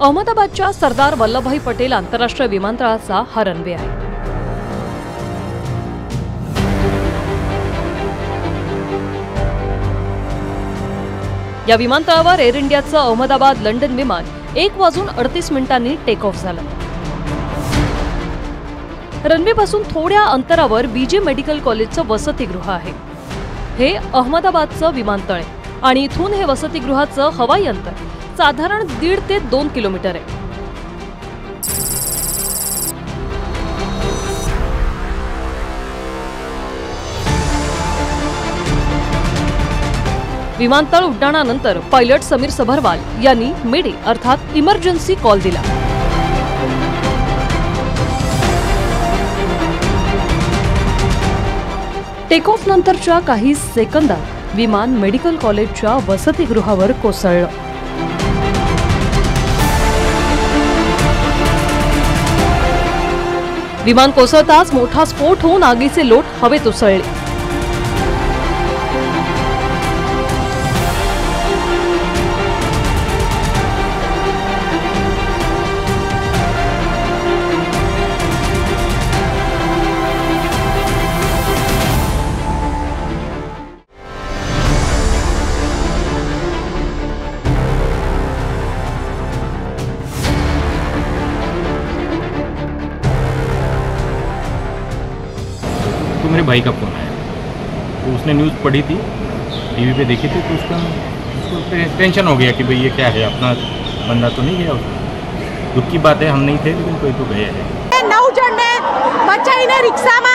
अहमदाबादच्या सरदार वल्लभभाई पटेल आंतरराष्ट्रीय विमानतळाचा हा रनवे आहे। या विमानतळावर एअर इंडियाचं अहमदाबाद लंडन विमान 1:38 टेक ऑफ झालं। रनवेपासून थोड्या अंतरावर बीजे मेडिकल कॉलेजचं वसतिगृह आहे। हे अहमदाबादचं विमानतळ आहे आणि इथून हे वसतिगृहाचं हवाई अंतर साधारण 1.5 ते 2 किलोमीटर आहे। विमानतळ उड्डाणानंतर पायलट समीर सबरवाल यांनी मेडे अर्थात इमर्जन्सी कॉल दिला। टेक ऑफ नंतरच्या काही सेकंदात विमान मेडिकल कॉलेजच्या वसतिगृहावर कोसळलं। विमान कोसळताच मोठा स्फोट होऊन आगीचे लोट हवेत उसळले। तो मेरे भाई का फ़ोन आया, तो उसने न्यूज़ पढ़ी थी, टीवी पे देखी थी, तो उसको टेंशन हो गया कि भाई ये क्या है, अपना बंदा तो नहीं गया उसमें। दुख की बात है, हम नहीं थे लेकिन कोई तो गए हैं। 9 जण ने बचाईने रिक्शाમાં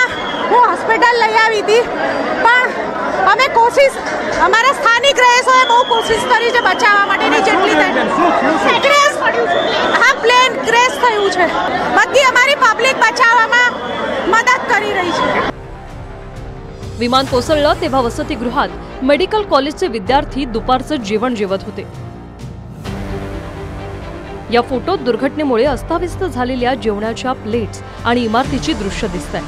હું હોસ્પિટલ લઈ આવી હતી, પણ અમે કોશિશ અમારા સ્થાનિક રહીશોએ બહુ કોશિશ કરી છે બચાવવા માટેની જેટલી થઈ। ક્રેશ હા પ્લેન ક્રેશ થયું છે, બધી અમારી પબ્લિક બચાવવામાં મદદ કરી રહી છે। विमान कोसळलं तेव्हा वसतिगृहात मेडिकल कॉलेजचे विद्यार्थी दुपारचं जेवण जेवत होते। या फोटोत दुर्घटनेमुळे अस्ताव्यस्त झालेल्या जेवणाच्या प्लेट्स आणि इमारतीची दृश्य दिसतात।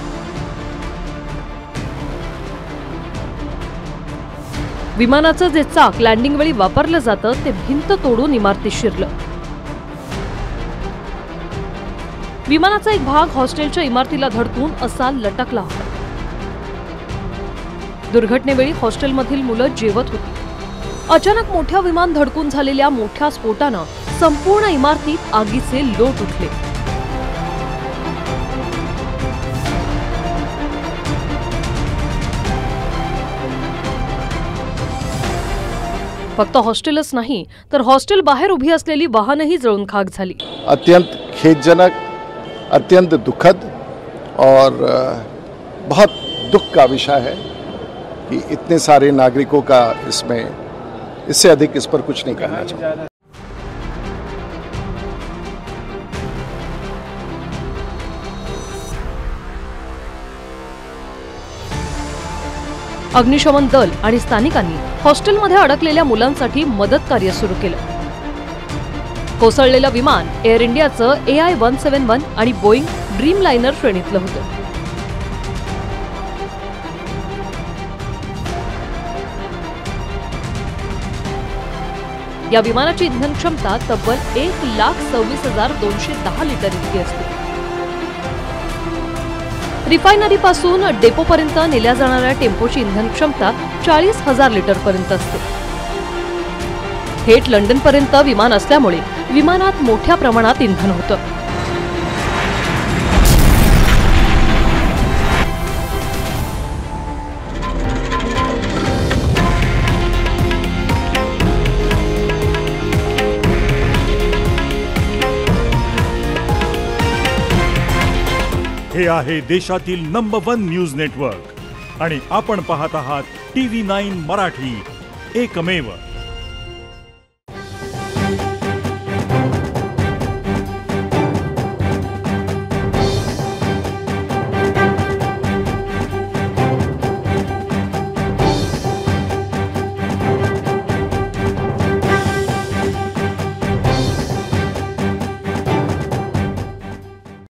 विमानाचं जे चाक लँडिंग वेळी वापरलं जातं ते भिंत तोडून इमारतीत शिरलं। विमानाचा एक भाग हॉस्टेलच्या इमारतीला धडकून असा लटकला होता। दुर्घटनेवेळी हॉस्टेलमधील मुलं जेवत होती। अचानक मोठ्या विमान धडकून झालेल्या मोठ्या स्फोटानं संपूर्ण इमारतीत आगीचे लोट उठले। फक्त हॉस्टेलच नाही तर हॉस्टेल बाहेर उभी असलेली वाहनही जळून खाक झाली। अत्यंत खेदजनक, अत्यंत दुखद और बहुत दुख का विषय है कि इतने सारे नागरिकों का इससे अधिक इस पर कुछ नहीं करना चाहिए। अग्निशमन दल आणि स्थानिकांनी हॉस्टेलमध्ये अडकलेल्या मुलांसाठी मदत कार्य सुरू केलं। कोसळलेलं विमान एअर इंडियाचं AI-171 आणि बोईंग ड्रीमलाइनर श्रेणीतलं होतं। या विमानाची इंधन क्षमता तब्बल 1,26,210 लिटर इतकी असते। रिफायनरीपासून डेपोपर्यंत नेल्या जाणाऱ्या टेम्पोची इंधन क्षमता 40,000 लिटर पर्यंत असते। थेट लंडनपर्यंत विमान असल्यामुळे विमानात मोठ्या प्रमाणात इंधन होतं। हे आहे देशातील नंबर 1 न्यूज नेटवर्क आणि आपण पाहत आहात TV9 मराठी, एकमेव।